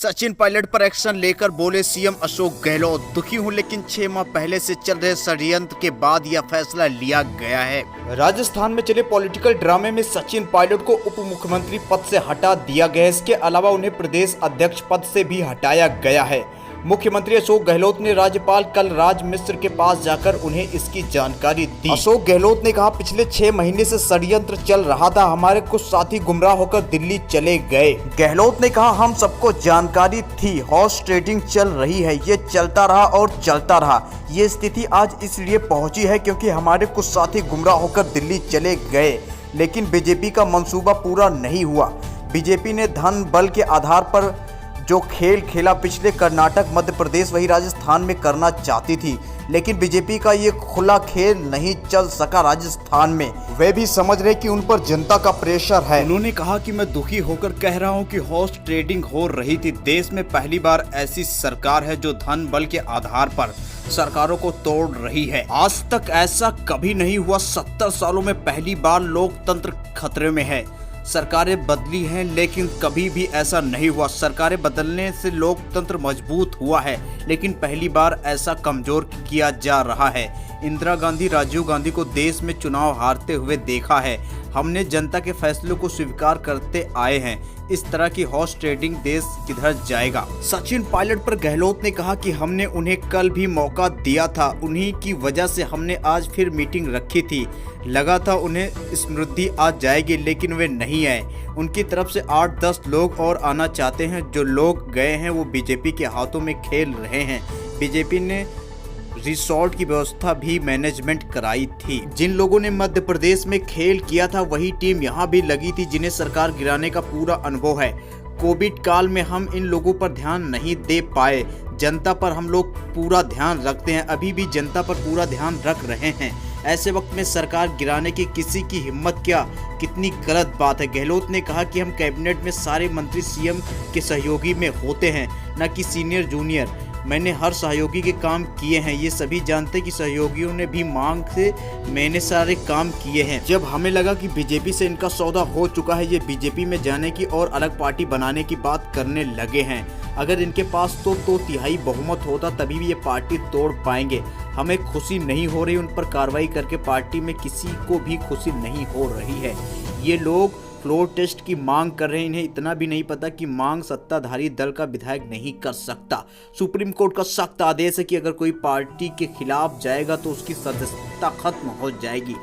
सचिन पायलट पर एक्शन लेकर बोले सीएम अशोक गहलोत। दुखी हूं लेकिन 6 माह पहले से चल रहे षड्यंत्र के बाद यह फैसला लिया गया है। राजस्थान में चले पॉलिटिकल ड्रामे में सचिन पायलट को उप मुख्यमंत्री पद से हटा दिया गया है। इसके अलावा उन्हें प्रदेश अध्यक्ष पद से भी हटाया गया है। मुख्यमंत्री अशोक गहलोत ने राज्यपाल कलराज मिश्र के पास जाकर उन्हें इसकी जानकारी दी। अशोक गहलोत ने कहा, पिछले 6 महीने से षड्यंत्र चल रहा था, हमारे कुछ साथी गुमराह होकर दिल्ली चले गए। गहलोत ने कहा, हम सबको जानकारी थी, हॉर्स ट्रेडिंग चल रही है, ये चलता रहा और चलता रहा। ये स्थिति आज इसलिए पहुंची है क्योंकि हमारे कुछ साथी गुमराह होकर दिल्ली चले गए, लेकिन बीजेपी का मंसूबा पूरा नहीं हुआ। बीजेपी ने धन बल के आधार पर जो खेल खेला पिछले कर्नाटक, मध्य प्रदेश वही राजस्थान में करना चाहती थी, लेकिन बीजेपी का ये खुला खेल नहीं चल सका राजस्थान में। वे भी समझ रहे कि उन पर जनता का प्रेशर है। उन्होंने कहा कि मैं दुखी होकर कह रहा हूं कि हॉर्स ट्रेडिंग हो रही थी। देश में पहली बार ऐसी सरकार है जो धन बल के आधार पर सरकारों को तोड़ रही है। आज तक ऐसा कभी नहीं हुआ। 70 सालों में पहली बार लोकतंत्र खतरे में है। सरकारें बदली हैं लेकिन कभी भी ऐसा नहीं हुआ। सरकारें बदलने से लोकतंत्र मजबूत हुआ है, लेकिन पहली बार ऐसा कमजोर किया जा रहा है। इंदिरा गांधी, राजीव गांधी को देश में चुनाव हारते हुए देखा है। हमने जनता के फैसलों को स्वीकार करते आए हैं। इस तरह की हॉर्स ट्रेडिंग देश किधर जाएगा। सचिन पायलट पर गहलोत ने कहा कि हमने उन्हें कल भी मौका दिया था, उन्हीं की वजह से हमने आज फिर मीटिंग रखी थी। लगा था उन्हें समृद्धि आ जाएगी, लेकिन वे नहीं आए। उनकी तरफ से 8-10 लोग और आना चाहते हैं। जो लोग गए हैं वो बीजेपी के हाथों में खेल रहे हैं। बीजेपी ने रिसोर्ट की व्यवस्था भी मैनेजमेंट कराई थी। जिन लोगों ने मध्य प्रदेश में खेल किया था वही टीम यहाँ भी लगी थी, जिन्हें सरकार गिराने का पूरा अनुभव है। कोविड काल में हम इन लोगों पर ध्यान नहीं दे पाए। जनता पर हम लोग पूरा ध्यान रखते हैं, अभी भी जनता पर पूरा ध्यान रख रहे हैं। ऐसे वक्त में सरकार गिराने की किसी की हिम्मत क्या, कितनी गलत बात है। गहलोत ने कहा कि हम कैबिनेट में सारे मंत्री सीएम के सहयोगी में होते हैं, न कि सीनियर जूनियर। मैंने हर सहयोगी के काम किए हैं, ये सभी जानते कि सहयोगियों ने भी मांग से मैंने सारे काम किए हैं। जब हमें लगा कि बीजेपी से इनका सौदा हो चुका है, ये बीजेपी में जाने की और अलग पार्टी बनाने की बात करने लगे हैं। अगर इनके पास तो तिहाई बहुमत होता तभी भी ये पार्टी तोड़ पाएंगे। हमें खुशी नहीं हो रही, उन पर कार्रवाई करके पार्टी में किसी को भी खुशी नहीं हो रही है। ये लोग फ्लोर टेस्ट की मांग कर रहे हैं, इन्हें इतना भी नहीं पता कि मांग सत्ताधारी दल का विधायक नहीं कर सकता। सुप्रीम कोर्ट का सख्त आदेश है कि अगर कोई पार्टी के खिलाफ जाएगा तो उसकी सदस्यता खत्म हो जाएगी।